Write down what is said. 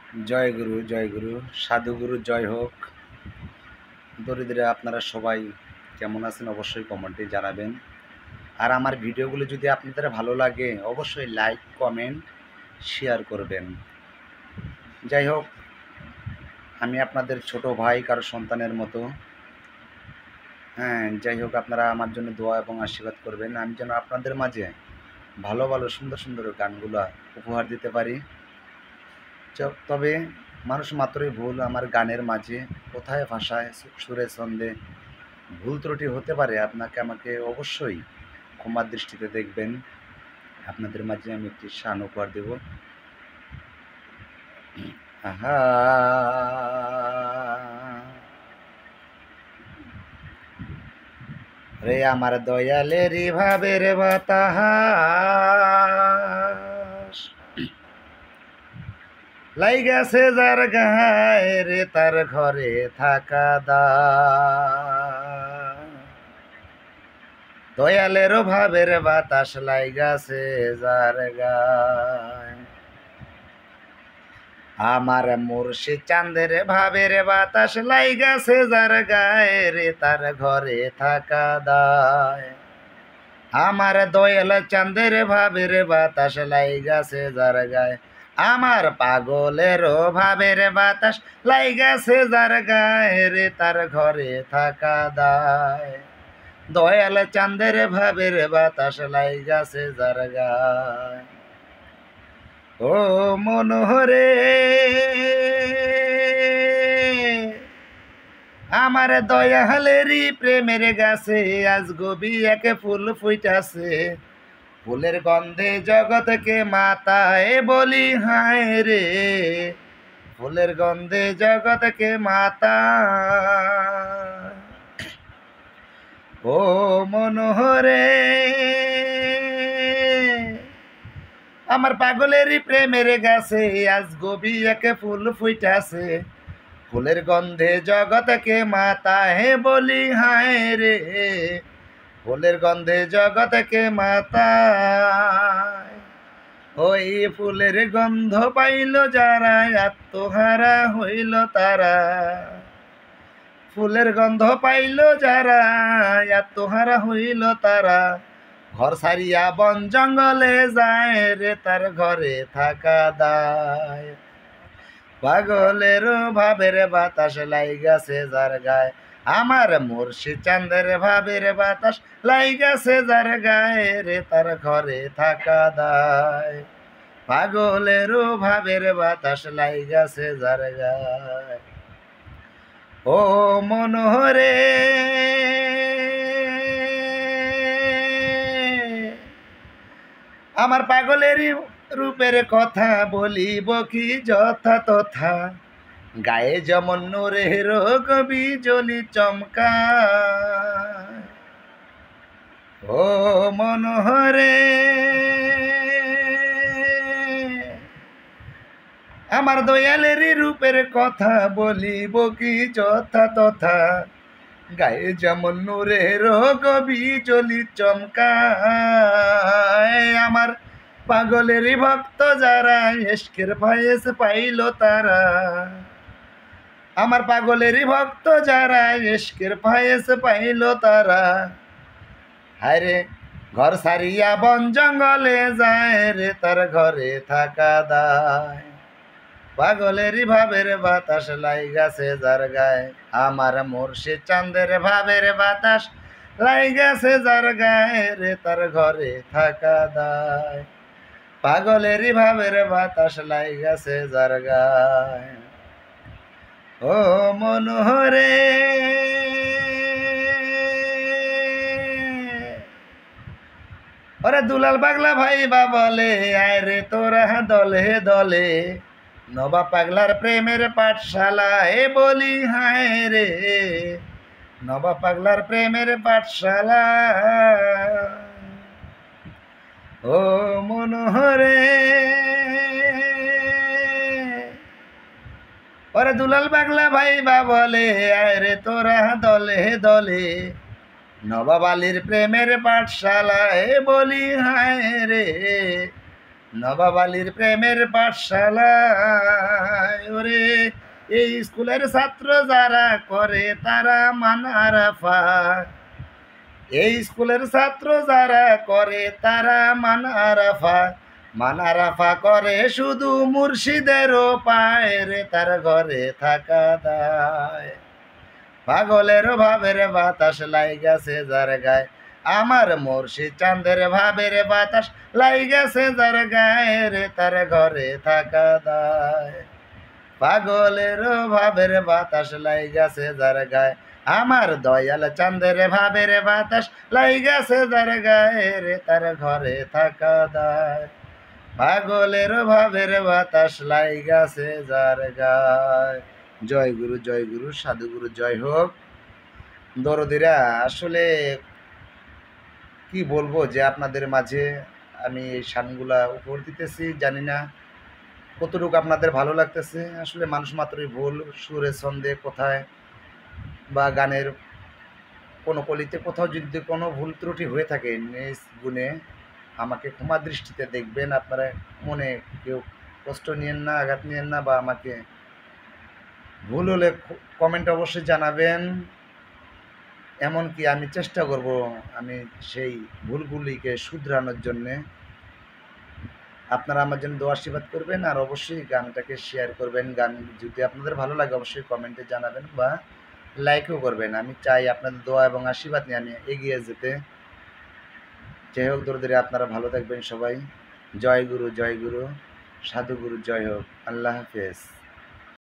জয় গুরু সাধুগুরু জয় হোক। দরিদ্রে আপনারা সবাই কেমন আছেন অবশ্যই কমেন্টে জানাবেন। আর আমার ভিডিওগুলো যদি আপনাদের ভালো লাগে অবশ্যই লাইক কমেন্ট শেয়ার করবেন। যাই হোক, আমি আপনাদের ছোট ভাই কারো সন্তানের মতো। যাই হোক, আপনারা আমার জন্য দোয়া এবং আশীর্বাদ করবেন, আমি যেন আপনাদের মাঝে ভালো ভালো সুন্দর সুন্দর গানগুলো উপহার দিতে পারি। তবে মানুষ মাত্রই ভুল, আমার গানের মাঝে কোথায় ভাষায় সুরে ছন্দে ভুল ত্রুটি হতে পারে, আমাকে অবশ্যই ক্ষমার দৃষ্টিতে দেখবেন। আপনাদের মাঝে আমি একটি শান উপহার দেব। আহা রে আমার দয়ালেরই ভাবের বাতাস লাইগাছে যার গায়ে রে তার ঘরে থাকা দা দয়ালেরও ভাবের বাতাস লাইগাছে যার গায়ে আমার মুর্শিদ চাঁদের ভাবের বাতাস লাইগাছে যার গায়ে রে তার ঘরে থাকা দায় আমার দয়াল চাঁদের ভাবের বাতাস লাইগাছে যার গায়ে আমার পাগলেরও ভাবের বাতাস লাইগাছে যার গায়ে রে তার ঘরে থাকা দায় দয়াল চাঁদের ভাবের বাতাস লাইগাছে যার গায়ে ও মনোহরে আমার দয়ালেরই প্রেমের গাছে আজ গবি একে ফুল ফুইটাছে ফুলের গন্ধে জগৎকে মাতায় বলি হায় রে ফুলের গন্ধে জগৎকে মাতা ও মনোহরে আমার পাগলেরই প্রেমের গাছে আজ গবি একে ফুল ফুইটাছে ফুলের গন্ধে জগৎকে মাতা হে বলি হায় রে ফুলের গন্ধে জগৎকে মাতা ওই ফুলের গন্ধ পাইল যারা আত্মহারা হইল তারা ফুলের গন্ধ পাইল যারা আত্মহারা হইল তারা ঘর সারিয়া বন জঙ্গলে যায় রে তার ঘরে থাকা দায় পাগলের ভাবের বাতাস লাইগাছে যার গায়ে আমার মুর্শিদ চাঁদের ভাবের বাতাস লাইগাছে যার গায়ে রে তার ঘরে থাকা দায় পাগলের ভাবের বাতাস লাইগাছে যার গায়ে ও মনোহরে আমার পাগলেরই রূপের কথা বলিব কি যথা তথা গায়ে যেমন নূরের কবি জলি চমকা ও মনোহরে আমার দয়ালেরই রূপের কথা বলিব কি যথা তথা গায়ে যেমন নূরের কবি জলি চমকা আমার পাগলেরই ভক্ত যারা ইশকের ফয়েজ পাইল তারা আমার পাগলেরই ভক্ত যারা ইশকের ফয়েজ পাইল তারা হায়রে ঘর সারিয়া বন জঙ্গলে যায় রে তার ঘরে থাকা দায় পাগলেরই ভাবের বাতাস লাইগাছে যার গায়ে আমার মুর্শিদ চাঁদের ভাবের বাতাস লাইগাছে যার গায়ে রে তার ঘরে থাকা দায় পাগলেরই ভাবের বাতাস লাইগাছে যার গায়ে ও মনোহরে ওরে দুলাল পাগলা ভাইবা বলে আয় রে তোরা দলে দলে নবা পাগলার প্রেমের পাঠশালা এ বলি হায় রে নবা পাগলার প্রেমের পাঠশালা ও মনোহরে ওরে দুলাল পাগলা ভাইবা বলে আয় রে তোরা দলে দলে নবাব আলীর প্রেমের পাঠশালা এ বলি হায় রে নবাব আলীর প্রেমের পাঠশালা এই স্কুলের ছাত্র যারা করে তারা মান আরাফা, এই স্কুলের ছাত্র যারা করে তারা মান আরাফা, মান আরাফা করে শুধু মুর্শিদেরও পায়ের তার ঘরে থাকা দায়। পাগলের ভাবের বাতাস লাইগাছে যার গায়ে, আমার মুর্শিদ চাঁদের ভাবের বাতাস লাইগাছে যার গায়ে রে তার ঘরে থাকা দায়। পাগলের ভাবের বাতাস লাইগাছে যার গায়ে, আমার দয়াল চাঁদের ভাবের বাতাস লাইগাছে যার গায়ে রে তার ঘরে থাকা দায়। পাগলের ভাবের বাতাস লাইগাছে যার গায়ে। জয় গুরু সাধুগুরু জয় হোক। দরদিরা, আসলে কি বলবো যে আপনাদের মাঝে আমি এই শানগুলা উপহার দিতেছি, জানি না কতটুকু আপনাদের ভালো লাগতেছে। আসলে মানুষ মাত্রই ভুল, সুরে ছন্দে কোথায় বা গানের কোনো কলিতে কোথাও যদি কোনো ভুল ত্রুটি হয়ে থাকে নিজ গুণে আমাকে ক্ষমা দৃষ্টিতে দেখবেন। আপনারা মনে কেউ কষ্ট নিয়েন না, আঘাত নিয়েন না, বা আমাকে ভুল হলে কমেন্ট অবশ্যই জানাবেন। এমনকি আমি চেষ্টা করব আমি সেই ভুলগুলিকে শুধরানোর জন্যে। আপনারা আমার জন্য দোয়া আশীর্বাদ করবেন, আর অবশ্যই গানটাকে শেয়ার করবেন। গান যদি আপনাদের ভালো লাগে অবশ্যই কমেন্টে জানাবেন বা লাইকও করবেন। আমি চাই আপনাদের দোয়া এবং আশীর্বাদ নিয়ে আমি এগিয়ে যেতে। যাই হোক দরদি, আপনারা ভালো থাকবেন সবাই। জয় গুরু সাধুগুরু জয় হোক। আল্লাহ হাফেজ।